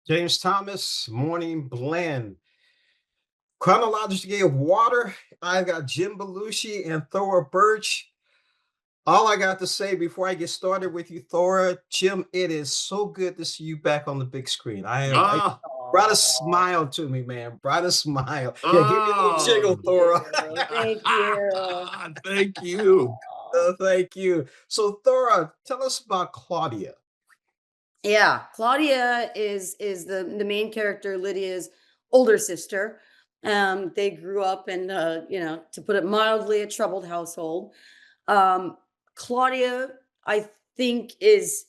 James Thomas, Morning Blend. Chronology of Water. I got Jim Belushi and Thora Birch. All I got to say before I get started with you, Thora, Jim, it is so good to see you back on the big screen. I Ah, brought a Aw, smile to me, man. Brought a smile. Yeah, give me a little ah. jiggle, Thora. thank you. Thank you. Thank you. So, Thora, tell us about Claudia. Yeah, Claudia is the main character, Lydia's older sister. They grew up in to put it mildly, a troubled household. Um, Claudia, I think, is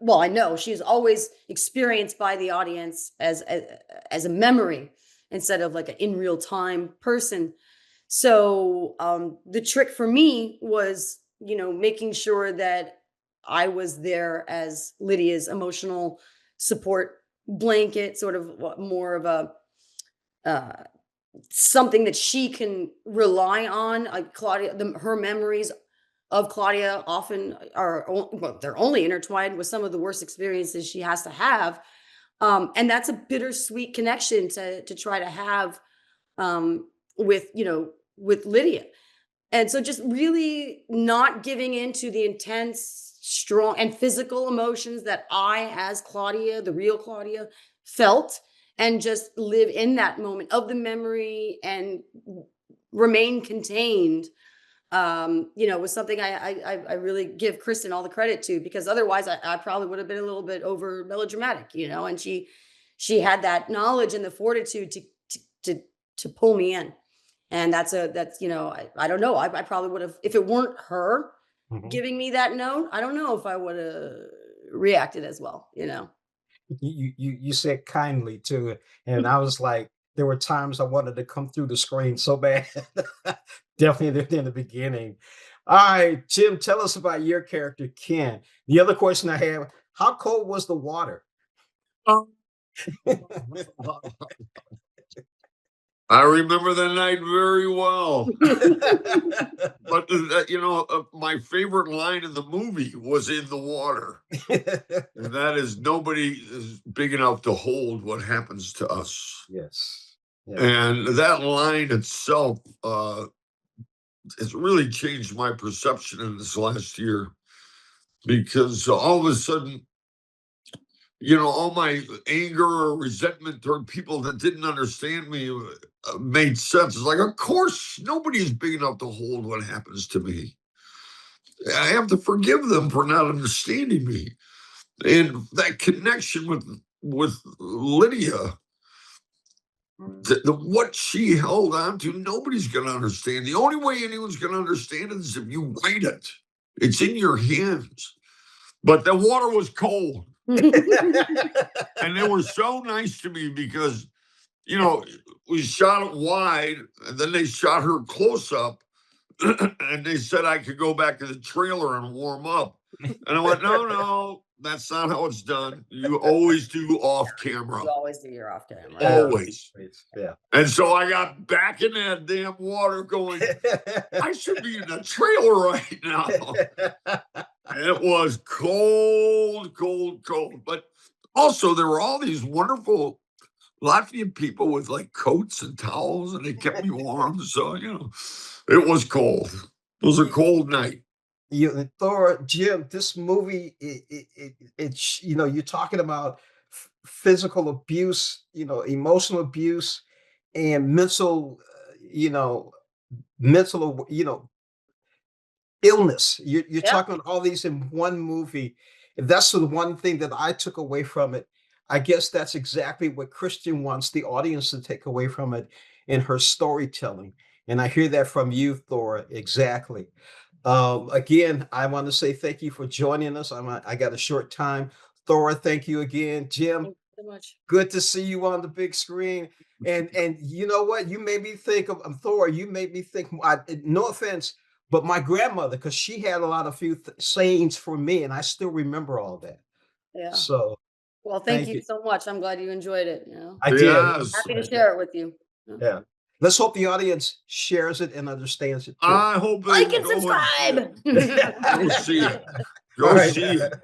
well, I know she's always experienced by the audience as a memory instead of like an in real time person. So the trick for me was, making sure that I was there as Lydia's emotional support blanket, sort of more of a uh, something that she can rely on. Like Claudia, her memories of Claudia often well, they're only intertwined with some of the worst experiences she has to have, and that's a bittersweet connection to try to have with with Lydia. And so just really not giving into the intense, strong, and physical emotions that I, as Claudia, the real Claudia, felt, and just live in that moment of the memory and remain contained. Was something I really give Kristen all the credit to, because otherwise I probably would have been a little bit over melodramatic, and she had that knowledge and the fortitude to to pull me in. And I don't know. I probably would have, if it weren't her Mhm. giving me that note, I don't know if I would have reacted as well. You said kindly to it, and I was like, there were times I wanted to come through the screen so bad. Definitely in the beginning. All right, Jim, tell us about your character, Ken. The other question I have: how cold was the water? Um, I remember the night very well. But my favorite line in the movie was in the water, and that is nobody is big enough to hold what happens to us. Yes. Yeah. And that line itself has really changed my perception in this last year, because all of a sudden, all my anger or resentment toward people that didn't understand me made sense. It's like, of course, nobody is big enough to hold what happens to me. I have to forgive them for not understanding me. And that connection with Lydia, what she held on to, nobody's going to understand. The only way anyone's going to understand it is if you write it. It's in your hands. But the water was cold. And they were so nice to me because, we shot it wide, and then they shot her close up, and they said I could go back to the trailer and warm up. And I went, no, that's not how it's done. You always do off camera. You always do your off camera. Always. Yeah. And so I got back in that damn water going, I should be in the trailer right now. It was cold, cold, cold. But also, there were all these wonderful Latvian people with like coats and towels, and they kept me warm. So, it was cold. It was a cold night. Thor, Jim, this movie, it's you're talking about physical abuse, emotional abuse, and mental, illness. You're Yep. talking about all these in one movie. And that's the one thing that I took away from it. I guess that's exactly what Christian wants the audience to take away from it in her storytelling. And I hear that from you, Thora. Exactly. Again, I want to say thank you for joining us. I got a short time. Thora, thank you again. Jim, Thank you so much. good to see you on the big screen. And you know what? You made me think of Thora. You made me think. No offense, but my grandmother, because she had a lot of few sayings for me, and I still remember all that. Yeah. So Well, thank thank you you. so much. I'm glad you enjoyed it. I did. Yes. Happy to share it with you. Yeah. Yeah. Let's hope the audience shares it and understands it too. I hope they Like and go and see it. subscribe. Go see it. All Go right. see it.